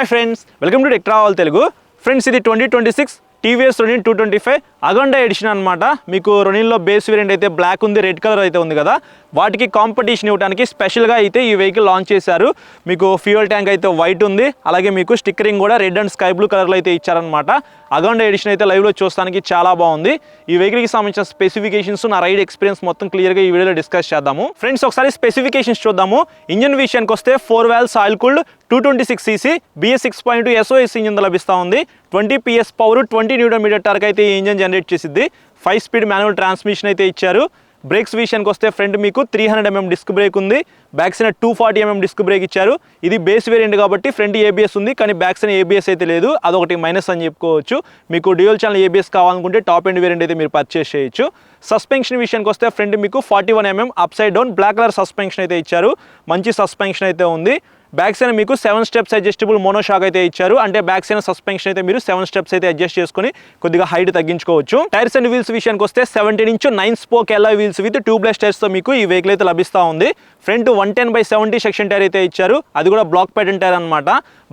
Hi friends, welcome to tech travel Telugu. Friends, ఇది 2026 TVS Ronin 225 అగండా edition అనమాట. మీకు రోనిన్లో base variant అయితే బ్లాక్ ఉంది, రెడ్ కలర్ అయితే ఉంది కదా, వాటికి కాంపిటీషన్ ఇవ్వడానికి స్పెషల్గా అయితే ఈ వెహికల్ లాంచ్ చేశారు. మీకు ఫ్యూయల్ ట్యాంక్ అయితే వైట్ ఉంది, అలాగే మీకు స్టిక్కరింగ్ కూడా రెడ్ అండ్ స్కై బ్లూ కలర్లో అయితే ఇచ్చారనమాట. అగండా ఎడిషన్ అయితే లైవ్లో చూస్తానికి చాలా బాగుంది. ఈ వెహికల్కి సంబంధించిన స్పెసిఫికేషన్స్, నా రైడ్ ఎక్స్పీరియన్స్ మొత్తం క్లియర్గా ఈ వీడియోలో డిస్కస్ చేద్దాము. ఫ్రెండ్స్, ఒకసారి స్పెసిఫికేషన్స్ చూద్దాము. ఇంజన్ విషయానికి వస్తే 4 valves oil cooled 226cc BS 6.2 SOS engine లభిస్తూ ఉంది. 20 PS పవర్, 20 Nm టార్క్ అయితే ఈ ఇంజన్ జనరేట్ చేసిద్ది. 5 స్పీడ్ మాన్యువల్ ట్రాన్స్మిషన్ అయితే ఇచ్చారు. బ్రేక్స్ విషయానికి వస్తే ఫ్రంట్ మీకు 300 mm డిస్క్ బ్రేక్ ఉంది, back side 240 mm disc brake ఇచ్చారు. ఇది బేస్ వేరియంట్ కాబట్టి ఫ్రంట్ ABS ఉంది, కానీ బ్యాక్ సైడ్ ABS అయితే లేదు. అదొకటి మైనస్ అని చెప్పుకోవచ్చు. మీకు డ్యూయల్ ఛానల్ ABS కావాలనుకుంటే టాప్ ఎండ్ వేరియంట్ అయితే మీరు పర్చేస్ చేయొచ్చు. సస్పెన్షన్ విషయానికి వస్తే ఫ్రంట్ మీకు 41 mm upside down black colour suspension అయితే ఇచ్చారు. మంచి సస్పెన్షన్ అయితే ఉంది. బ్యాక్ సైడ్ మీకు 7 స్టెప్స్ అడ్జస్టబుల్ మోనోషాక్ అయితే ఇచ్చారు. అంటే బ్యాక్ సైడ్ సస్పెన్షన్ అయితే మీరు 7 స్టెప్స్ అయితే అడ్జస్ట్ చేసుకుని కొద్దిగా హైట్ తగ్గించుకోవచ్చు. టైర్స్ అండ్ వీల్స్ విషయానికి వస్తే 17 inch 9 spoke alloy wheels with tubeless tyres తో మీకు ఈ వెహికల్ అయితే లభిస్తూ ఉంది. ఫ్రంట్ 110/70 సెక్షన్ టైర్ అయితే ఇచ్చారు, అది కూడా బ్లాక్ ప్యాటర్న్ టైర్ అనమాట.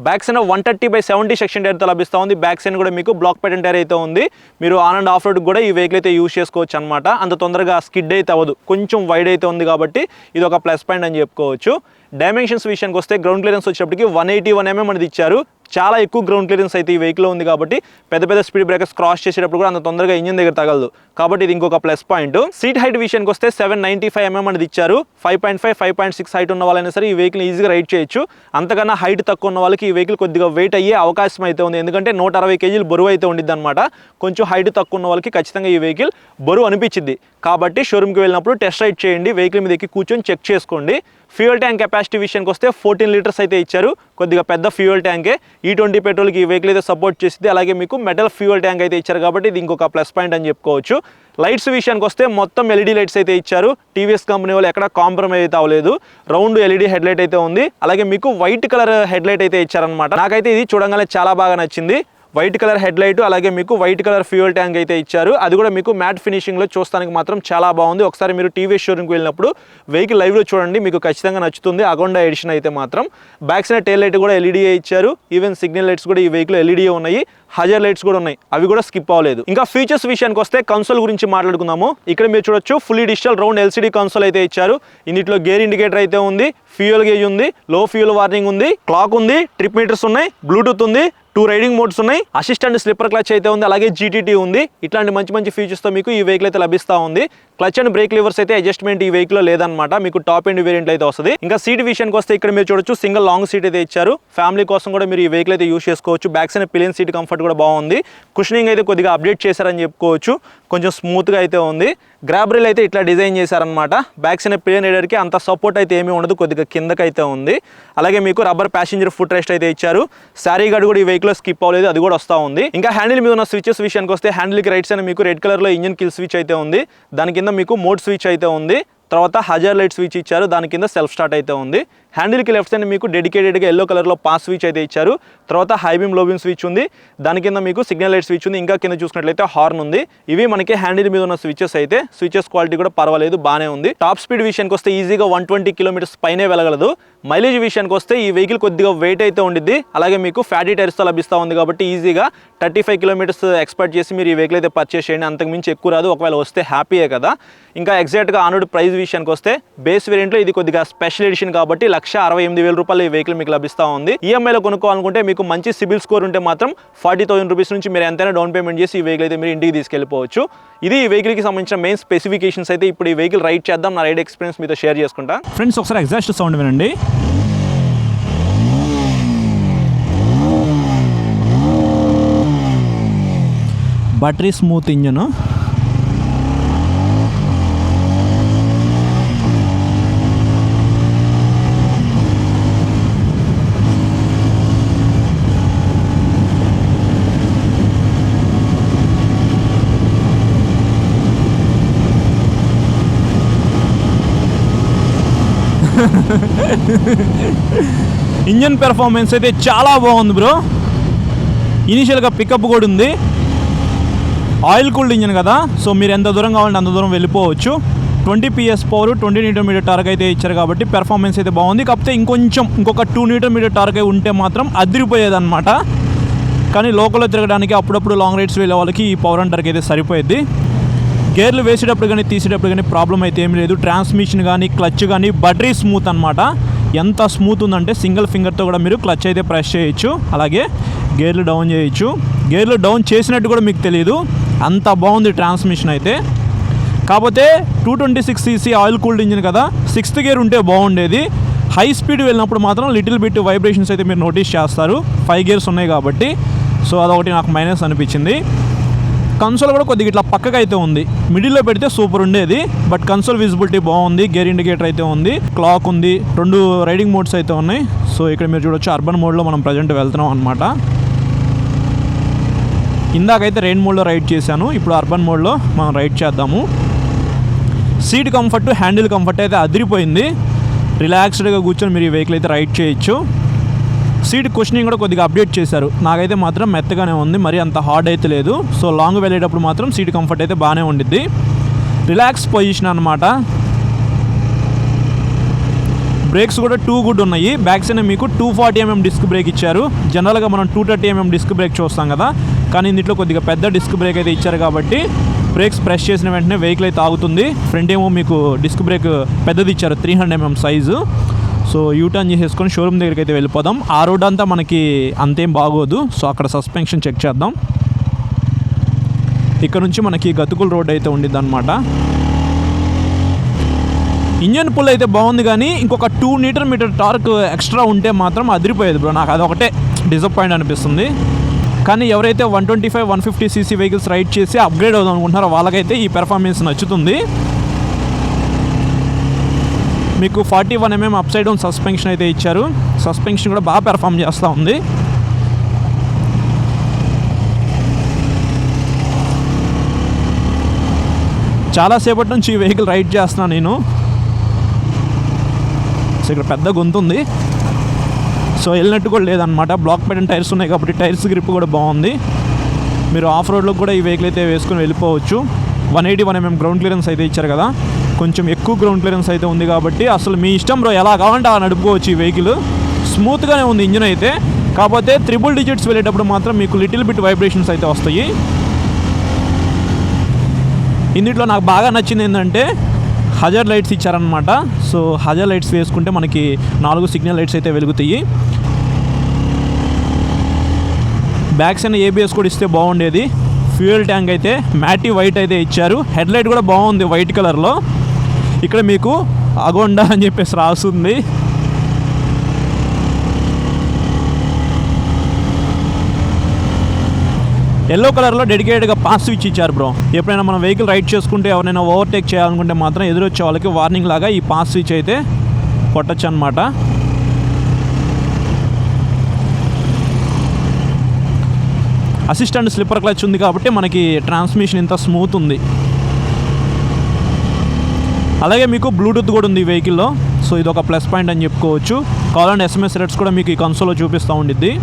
బ్యాక్ సైడ్ 130/70 సెక్షన్ టైర్ తో లభిస్తూ ఉంది. బ్యాక్ సైడ్ కూడా మీకు బ్లాక్ ప్యాటర్న్ టైర్ అయితే ఉంది. మీరు ఆన్ అండ్ ఆఫ్ రోడ్ కూడా ఈ వెహికల్ అయితే యూజ్ చేసుకోవచ్చు అనమాట. అంత తొందరగా స్కిడ్ అయితే అవ్వదు, కొంచెం వైడ్ అయితే ఉంది కాబట్టి ఇది ఒక ప్లస్ పాయింట్ అని చెప్పుకోవచ్చు. డైమెన్షన్స్ విషయానికి వస్తే గ్రౌండ్ క్లియరెన్స్ వచ్చేటప్పటికి 181 mm అనేది ఇచ్చారు. చాలా ఎక్కువ గ్రౌండ్ క్లియరెన్స్ అయితే ఈ వెహికల్లో ఉంది కాబట్టి పెద్ద స్పీడ్ బ్రేకర్స్ క్రాస్ చేసేటప్పుడు కూడా అంత తొందరగా ఇంజిన్ దగ్గర తగలదు, కాబట్టి ఇది ఇంకొక ప్లస్ పాయింట్. సీట్ హైట్ విషయానికి వస్తే 795 mm అనేది ఇచ్చారు. 5.5, 5.6 హైట్ ఉన్న వాళ్ళైనా సరే ఈ వెహికల్ ఈజీగా రైడ్ చేయొచ్చు. అంతకన్నా హైట్ తక్కువ ఉన్న వాళ్ళకి ఈ వెహికల్ కొద్దిగా వెయిట్ అయ్యే అవకాశం అయితే ఉంది, ఎందుకంటే 160 kg బరువు అయితే ఉండిద్ది అనమాట. కొంచెం హైట్ తక్కువ ఉన్న వాళ్ళకి ఖచ్చితంగా ఈ వెహికల్ బరువు అనిపించింది. కాబట్టి షోరూమ్కి వెళ్ళినప్పుడు టెస్ట్ రైడ్ చేయండి, వెహికల్ మీద ఎక్కి కూర్చొని చెక్ చేసుకోండి. ఫ్యూయల్ ట్యాంక్ కెపాసిటీ విషయానికి వస్తే 14 లీటర్స్ అయితే ఇచ్చారు. కొద్దిగా పెద్ద ఫ్యూయల్ ట్యాంకే. E20 పెట్రోల్కి ఈ వెహికల్ అయితే సపోర్ట్ చేసింది. అలాగే మీకు మెటల్ ఫ్యూయల్ ట్యాంక్ అయితే ఇచ్చారు కాబట్టి ఇది ఇంకొక ప్లస్ పాయింట్ అని చెప్పుకోవచ్చు. లైట్స్ విషయానికి వస్తే మొత్తం LED లైట్స్ అయితే ఇచ్చారు. టీవీఎస్ కంపెనీ వాళ్ళు ఎక్కడ కాంప్రమైజ్ అయితే అవ్వలేదు. రౌండ్ LED హెడ్ లైట్ అయితే ఉంది. అలాగే మీకు వైట్ కలర్ హెడ్ లైట్ అయితే ఇచ్చారనమాట. నాకైతే ఇది చూడంగానే చాలా బాగా నచ్చింది. వైట్ కలర్ హెడ్ లైట్, అలాగే మీకు వైట్ కలర్ ఫ్యూయల్ ట్యాంక్ అయితే ఇచ్చారు. అది కూడా మీకు మ్యాట్ ఫినిషింగ్లో చూస్తానికి మాత్రం చాలా బాగుంది. ఒకసారి మీరు టీవీఎస్ షోరూమ్కి వెళ్ళినప్పుడు వెహికల్ లైవ్లో చూడండి, మీకు ఖచ్చితంగా నచ్చుతుంది. అగొండా ఎడిషన్ అయితే మాత్రం. బ్యాక్ సైడ్ టైల్ లైట్ కూడా LED ఇచ్చారు. ఈవెన్ సిగ్నల్ లైట్స్ కూడా ఈ వెహికల్ LED ఉన్నాయి. హజర్ లైట్స్ కూడా ఉన్నాయి, అవి కూడా స్కిప్ అవ్వలేదు. ఇంకా ఫీచర్స్ విషయానికి వస్తే కన్సోల్ గురించి మాట్లాడుకుందాము. ఇక్కడ మీరు చూడొచ్చు fully digital round LCD console అయితే ఇచ్చారు. ఇందులో గేర్ ఇండికేటర్ అయితే ఉంది, ఫ్యూయల్ గేజ్ ఉంది, లో ఫ్యూయల్ వార్నింగ్ ఉంది, క్లాక్ ఉంది, ట్రిప్ మీటర్స్ ఉన్నాయి, బ్లూటూత్ ఉంది, 2 రైడింగ్ మోడ్స్ ఉన్నాయి, అసిస్టెంట్ స్లిప్పర్ క్లచ్ అయితే ఉంది, అలాగే GTT ఉంది. ఇట్లాంటి మంచి ఫీచర్స్తో మీకు ఈ వెహికల్ అయితే లభిస్తూ ఉంది. క్లచ్ అండ్ బ్రేక్ లివర్స్ అయితే అడ్జస్ట్మెంట్ ఈ వెహికల్లో లేదనమాట, మీకు టాప్ ఎండ్ వేరియంట్ అయితే వస్తుంది. ఇంకా సీట్ విషయానికి వస్తే ఇక్కడ మీరు చూడొచ్చు సింగిల్ లాంగ్ సీట్ అయితే ఇచ్చారు. ఫ్యామిలీ కోసం కూడా మీరు ఈ వెహికల్ అయితే యూజ్ చేసుకోవచ్చు. Back side pillion seat comfort కూడా బాగుంది. కుషనింగ్ అయితే కొద్దిగా అప్డేట్ చేశారని చెప్పుకోవచ్చు, కొంచెం స్మూత్గా అయితే ఉంది. గ్రాబ్ రైల్ అయితే ఇట్లా డిజైన్ చేశారనమాట. బ్యాక్ సైడ్ పిలియన్ రైడర్కి అంత సపోర్ట్ అయితే ఏమీ ఉండదు, కొద్దిగా కిందకైతే ఉంది. అలాగే మీకు రబ్బర్ ప్యాసింజర్ ఫుట్ రెస్ట్ అయితే ఇచ్చారు. శారీ గార్డ్ కూడా ఈ వెహికల్లో స్కిప్ అవ్వలేదు, అది కూడా వస్తూ ఉంది. ఇంకా హ్యాండిల్ మీద ఉన్న స్విచెస్ విషయానికి వస్తే హ్యాండిల్కి రైట్ సైడ్ మీకు రెడ్ కలర్లో ఇంజిన్ కిల్ స్విచ్ అయితే ఉంది. దాని కింద మీకు మోడ్ స్విచ్ అయితే ఉంది. తర్వాత హజార్ లైట్ స్విచ్ ఇచ్చారు, దాని కింద సెల్ఫ్ స్టార్ట్ అయితే ఉంది. హ్యాండిల్కి లెఫ్ట్ సైడ్ మీకు డెడికేటెడ్గా ఎల్లో కలర్లో పాస్ స్విచ్ అయితే ఇచ్చారు. తర్వాత హై బీమ్ లో బీమ్ స్విచ్ ఉంది, దాని కింద మీకు సిగ్నల్ లైట్ స్విచ్ ఉంది. ఇంకా కింద చూసుకున్నట్లయితే హార్న్ ఉంది. ఇవి మనకి హ్యాండిల్ మీద ఉన్న స్విచెస్ అయితే. స్విచెస్ క్వాలిటీ కూడా పర్వాలేదు, బాగానే ఉంది. టాప్ స్పీడ్ విషయానికి వస్తే ఈజీగా 120 km పైనే వెళ్ళగలదు. మైలేజ్ విషయానికి వస్తే ఈ వెహికల్ కొద్దిగా వెయిట్ అయితే ఉండిద్ది. అలాగే మీకు ఫ్యాటీ టైర్స్తో లభిస్తూ ఉంది కాబట్టి ఈజీగా 35 km ఎక్స్పెక్ట్ చేసి మీరు ఈ వెహికల్ అయితే పర్చేస్ చేయండి. అంతకు మించి ఎక్కువ రాదు, ఒకవేళ వస్తే హ్యాపీయే కదా. ఇంకా ఎగ్జాక్ట్గా ఆన్-రోడ్ ప్రైస్ విషయానికి వస్తే బేస్ వేరియంట్లో ఇది కొద్దిగా స్పెషల్ ఎడిషన్ కాబట్టి 1,68,000 రూపాయలు ఈ వెహికల్ మీకు లభిస్తూ ఉంది. ఈఎంఐలో కొనుక్కోవాలనుకుంటే మీకు మంచి సిబిల్ స్కోర్ ఉంటే మాత్రం 40,000 రూపీస్ నుంచి మీరు ఎంతైనా డౌన్ పేమెంట్ చేసి ఈ వెహికల్ అయితే మీరు ఇంటికి తీసుకెళ్ళిపోవచ్చు. ఇది ఈ వెహికల్కి సంబంధించిన మెయిన్ స్పెసిఫికేషన్స్ అయితే. ఇప్పుడు ఈ వెహికల్ రైడ్ చేద్దాం, నా రైడ్ ఎక్స్పీరియన్స్ మీతో షేర్ చేసుకుంటా. ఫ్రెండ్స్, ఒకసారి ఎగ్జాస్ట్ సౌండ్ వినండి. Buttery smooth engine. Engine performance అయితే చాలా బాగుంది బ్రో. ఇనిషియల్గా పికప్ కూడా ఉంది. ఆయిల్ కూల్డ్ ఇంజన్ కదా, సో మీరు ఎంత దూరం కావాలంటే అంత దూరం వెళ్ళిపోవచ్చు. 20 PS పవర్ 20 Nm టార్క్ అయితే ఇచ్చారు కాబట్టి పెర్ఫార్మెన్స్ అయితే బాగుంది. కాకపోతే ఇంకొక 2 Nm టార్క్ ఉంటే మాత్రం అదిరిపోయేదన్నమాట. కానీ లోకల్లో తిరగడానికి అప్పుడప్పుడు లాంగ్ రైడ్స్ వెళ్ళే వాళ్ళకి ఈ పవర్ అంటార్కి అయితే సరిపోయేది. గేర్లు వేసేటప్పుడు కానీ తీసేటప్పుడు కానీ ప్రాబ్లం అయితే ఏమీ లేదు. ట్రాన్స్మిషన్ కానీ క్లచ్ కానీ బటరీ స్మూత్ అనమాట. ఎంత స్మూత్ ఉందంటే సింగిల్ ఫింగర్తో కూడా మీరు క్లచ్ అయితే ప్రెస్ చేయొచ్చు. అలాగే గేర్లు డౌన్ చేయొచ్చు. గేర్లు డౌన్ చేసినట్టు కూడా మీకు తెలియదు, అంత బాగుంది ట్రాన్స్మిషన్ అయితే. కాకపోతే 226cc ఆయిల్ కూల్డ్ ఇంజిన్ కదా, 6th గేర్ ఉంటే బాగుండేది. హై స్పీడ్ వెళ్ళినప్పుడు మాత్రం లిటిల్ బిట్ వైబ్రేషన్స్ అయితే మీరు నోటీస్ చేస్తారు. 5 గేర్స్ ఉన్నాయి కాబట్టి. సో అదొకటి నాకు మైనస్ అనిపించింది. కన్సోల్ కూడా కొద్దిగా ఇట్లా పక్కగా అయితే ఉంది. మిడిల్లో పెడితే సూపర్ ఉండేది. బట్ కన్సోల్ విజిబిలిటీ బాగుంది. గేర్ ఇండికేటర్ అయితే ఉంది. క్లాక్ ఉంది. 2 రైడింగ్ మోడ్స్ అయితే ఉన్నాయి. సో ఇక్కడ మీరు చూడొచ్చు అర్బన్ మోడ్లో మనం ప్రజెంట్ వెళ్తున్నాం అనమాట. ఇందాకైతే రెయిన్ మోడ్లో రైడ్ చేశాను. ఇప్పుడు అర్బన్ మోడ్లో మనం రైడ్ చేద్దాము. సీట్ కంఫర్ట్, హ్యాండిల్ కంఫర్ట్ అయితే అదిరిపోయింది. రిలాక్స్డ్గా కూర్చొని మీరు ఈ వెహికల్ అయితే రైడ్ చేయొచ్చు. సీట్ కుషనింగ్ కూడా కొద్దిగా అప్డేట్ చేశారు. నాకైతే మాత్రం మెత్తగానే ఉంది, మరి అంత హార్డ్ అయితే లేదు. సో లాంగ్ వెళ్ళేటప్పుడు మాత్రం సీట్ కంఫర్ట్ అయితే బాగానే ఉండిద్ది. రిలాక్స్ పొజిషన్ అనమాట. బ్రేక్స్ కూడా 2 గుడ్ ఉన్నాయి. బ్యాక్ సైడ్ మీకు 240mm డిస్క్ బ్రేక్ ఇచ్చారు. జనరల్గా మనం 230mm డిస్క్ బ్రేక్ చూస్తాం కదా, కానీ దీంట్లో కొద్దిగా పెద్ద డిస్క్ బ్రేక్ అయితే ఇచ్చారు కాబట్టి బ్రేక్స్ ప్రెస్ చేసిన వెంటనే వెహికల్ అయితే ఆగుతుంది. ఫ్రంట్ ఏమో మీకు డిస్క్ బ్రేక్ పెద్దది ఇచ్చారు, 300mm సైజు. సో యూటర్న్ చేసేసుకొని షోరూమ్ దగ్గరికి అయితే వెళ్ళిపోదాం. ఆ రోడ్ అంతా మనకి అంతేం బాగోదు. సో అక్కడ సస్పెన్షన్ చెక్ చేద్దాం. ఇక్కడ నుంచి మనకి గతుకుల రోడ్ అయితే ఉండిద్ది అనమాట. ఇంజన్ పుల్ అయితే బాగుంది, కానీ ఇంకొక 2 Nm టార్క్ ఎక్స్ట్రా ఉంటే మాత్రం అదిరిపోయేది బ్రో. నాకు అదొకటే డిసప్పాయింట్ అనిపిస్తుంది. కానీ ఎవరైతే 125, 150cc వెహికల్స్ రైడ్ చేసి అప్గ్రేడ్ అవుదాం అనుకుంటున్నారో వాళ్ళకైతే ఈ పెర్ఫార్మెన్స్ నచ్చుతుంది. మీకు 41mm up side down suspension అయితే ఇచ్చారు. సస్పెన్షన్ కూడా బాగా పెర్ఫామ్ చేస్తూ ఉంది. చాలాసేపటి నుంచి ఈ వెహికల్ రైడ్ చేస్తున్నాను నేను. సో ఇక్కడ పెద్ద గొంతు ఉంది. సో వెళ్ళినట్టు కూడా లేదనమాట. బ్లాక్ పెడన్ టైర్స్ ఉన్నాయి కాబట్టి టైర్స్ గ్రిప్ కూడా బాగుంది. మీరు ఆఫ్ రోడ్లో కూడా ఈ వెహికల్ అయితే వేసుకొని వెళ్ళిపోవచ్చు. 181mm గ్రౌండ్ క్లియరెన్స్ అయితే ఇచ్చారు కదా, కొంచెం ఎక్కువ గ్రౌండ్ క్లియరెన్స్ అయితే ఉంది కాబట్టి అసలు మీ ఇష్టం బ్రో, ఎలా కావాలంటే అలా నడుపుకోవచ్చు. ఈ వెహికల్ స్మూత్గానే ఉంది ఇంజిన్ అయితే. కాకపోతే 3 డిజిట్స్ వెళ్ళేటప్పుడు మాత్రం మీకు లిటిల్ బిట్ వైబ్రేషన్స్ అయితే వస్తాయి. ఇందులో నాకు బాగా నచ్చింది ఏంటంటే హజార్ లైట్స్ ఇచ్చారనమాట. సో హజార్ లైట్స్ వేసుకుంటే మనకి 4 సిగ్నల్ లైట్స్ అయితే వెలుగుతాయి. బ్యాక్ సైడ్ ABS కూడా ఇస్తే బాగుండేది. ఫ్యూయల్ ట్యాంక్ అయితే మ్యాటి వైట్ అయితే ఇచ్చారు. హెడ్ లైట్ కూడా బాగుంది వైట్ కలర్లో. ఇక్కడ మీకు అగోండా అని చెప్పేసి రాస్తుంది. ఎల్లో కలర్లో డెడికేటెడ్గా పాస్ స్విచ్ ఇచ్చారు బ్రో. ఎప్పుడైనా మనం వెహికల్ రైడ్ చేసుకుంటే ఎవరైనా ఓవర్టేక్ చేయాలనుకుంటే మాత్రం ఎదురొచ్చే వాళ్ళకి వార్నింగ్ లాగా ఈ పాస్ స్విచ్ అయితే కొట్టచ్చు అనమాట. అసిస్టెంట్ స్లిప్పర్ క్లచ్ ఉంది కాబట్టి మనకి ట్రాన్స్మిషన్ ఇంత స్మూత్ ఉంది. అలాగే మీకు బ్లూటూత్ కూడా ఉంది ఈ వెహికల్లో. సో ఇది ఒక ప్లస్ పాయింట్ అని చెప్పుకోవచ్చు. కాల్ అండ్ SMS రేట్స్ కూడా మీకు ఈ కన్సోల్లో చూపిస్తూ ఉండిద్ది.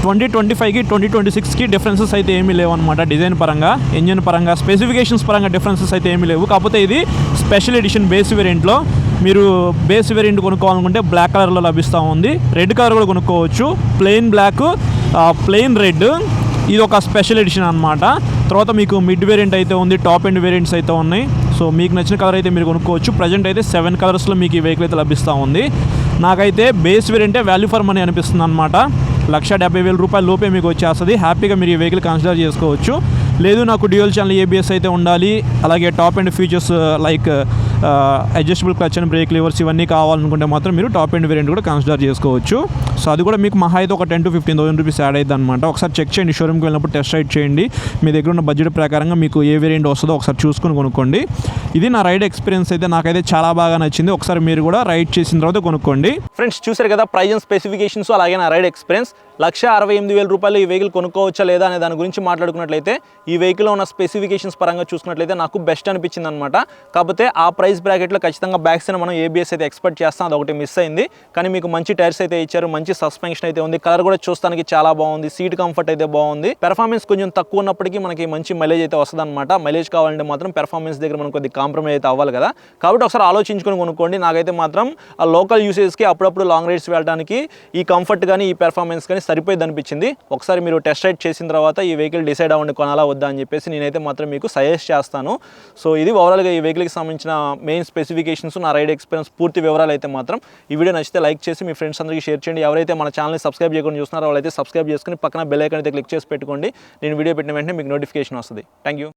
2025కి 2026కి డిఫరెన్సెస్ అయితే ఏమీ లేవు అనమాట. డిజైన్ పరంగా, ఇంజిన్ పరంగా, స్పెసిఫికేషన్స్ పరంగా డిఫరెన్సెస్ అయితే ఏమీ లేవు. కాకపోతే ఇది స్పెషల్ ఎడిషన్ బేస్ వేరియంట్లో. మీరు బేస్ వేరియంట్ కొనుక్కోవాలనుకుంటే బ్లాక్ కలర్లో లభిస్తూ ఉంది. రెడ్ కలర్ కూడా కొనుక్కోవచ్చు. ప్లెయిన్ బ్లాక్, ప్లెయిన్ రెడ్, ఇది ఒక స్పెషల్ ఎడిషన్ అనమాట. తర్వాత మీకు మిడ్ వేరియంట్ అయితే ఉంది, టాప్ ఎండ్ వేరియంట్స్ అయితే ఉన్నాయి. సో మీకు నచ్చిన కలర్ అయితే మీరు కొనుక్కోవచ్చు. ప్రజెంట్ అయితే 7 కలర్స్లో మీకు ఈ వెహికల్ అయితే లభిస్తూ ఉంది. నాకైతే బేస్ వేరియంటే వాల్యూ ఫర్ మనీ అనిపిస్తుంది అనమాట. 1,70,000 రూపాయల లోపే మీకు వచ్చేస్తుంది. హ్యాపీగా మీరు ఈ వెహికల్ కన్సిడర్ చేసుకోవచ్చు. లేదు నాకు డ్యూయల్ ఛానల్ ABS అయితే ఉండాలి, అలాగే top end features like adjustable clutch and break levers ఇవన్నీ కావాలనుకుంటే మాత్రం మీరు టాప్ ఎండ్ వేరియంట్ కూడా కన్సిడర్ చేసుకోవచ్చు. సో అది కూడా మీకు మహా అయితే ఒక 10,000 to 15,000 రూపీస్ యాడ్ అవుతుంది అనమాట. ఒకసారి చెక్ చేయండి, షోరూమ్కి వెళ్ళినప్పుడు టెస్ట్ రైడ్ చేయండి. మీ దగ్గర ఉన్న బడ్జెట్ ప్రకారంగా మీకు ఏ వేరియంట్ వస్తుందో ఒకసారి చూసుకొని కొనుక్కోండి. ఇది నా రైడ్ ఎక్స్పీరియన్స్ అయితే నాకైతే చాలా బాగా నచ్చింది. ఒకసారి మీరు కూడా రైడ్ చేసిన తర్వాత కొనుక్కోండి. ఫ్రెండ్స్ చూసారు కదా ప్రైస్ అండ్ స్పెసిఫికేషన్స్, అలాగే నా రైడ్ ఎక్స్పీరియన్స్. 1,68,000 రూపాయలు ఈ వెహికల్ కొనుక్కోవచ్చా లేదా అనే దాని గురించి మాట్లాడుకున్నట్లయితే ఈ వెహికల్లో ఉన్న స్పెసిఫికేషన్స్ పరంగా చూసుకున్నట్లయితే నాకు బెస్ట్ అనిపించింది అనమాట. కాకపోతే ఆ ప్రైస్ బ్రాకెట్లో ఖచ్చితంగా బ్యాక్ సైడ్ మనం ABS అయితే ఎక్స్పెక్ట్ చేస్తాం, అదొకటి మిస్ అయింది. కానీ మీకు మంచి టైర్స్ అయితే ఇచ్చారు, మంచి సస్పెన్షన్ అయితే ఉంది, కలర్ కూడా చూస్తానికి చాలా బాగుంది, సీట్ కంఫర్ట్ అయితే బాగుంది. పెర్ఫార్మెన్స్ కొంచెం తక్కువ ఉన్నప్పటికీ మనకి మంచి మైలేజ్ అయితే వస్తుంది అనమాట. మైలేజ్ కావాలంటే మాత్రం పెర్ఫార్మెన్స్ దగ్గర మనం కొద్దిగా కాంప్రమైజ్ అయితే అవ్వాలి కదా. కాబట్టి ఒకసారి ఆలోచించుకొని కొనుక్కోండి. నాకైతే మాత్రం ఆ లోకల్ యూసేజ్కి అప్పుడప్పుడు లాంగ్ రైడ్స్ వెళ్ళడానికి ఈ కంఫర్ట్ కానీ ఈ పెర్ఫార్మెన్స్ కానీ సరిపోయింది అనిపించింది. ఒకసారి మీరు టెస్ట్ రైడ్ చేసిన తర్వాత ఈ వెహికల్ డిసైడ్ అవ్వండి కొనాలా వద్దా అని చెప్పేసి నేనైతే మాత్రం మీకు సజెస్ట్ చేస్తాను. సో ఇది ఓవరాల్గా ఈ వెహికల్కి సంబంధించిన మెయిన్ స్పెసిఫికేషన్స్, నా రైడ్ ఎక్స్పీరియన్స్ పూర్తి వివరాలు అయితే మాత్రం. ఈ వీడియో నచ్చితే లైక్ చేసి మీ ఫ్రెండ్స్ అందరికీ షేర్ చేయండి. ఎవరైతే మన ఛానల్ని సబ్స్క్రైబ్ చేయకుండా చూస్తున్నారో వాళ్ళైతే సబ్స్క్రైబ్ చేసుకుని పక్కన బెల్ ఐకాన్ అయితే క్లిక్ చేసి పెట్టుకోండి. నేను వీడియో పెట్టిన వెంటనే మీకు నోటిఫికేషన్ వస్తుంది. Thank you.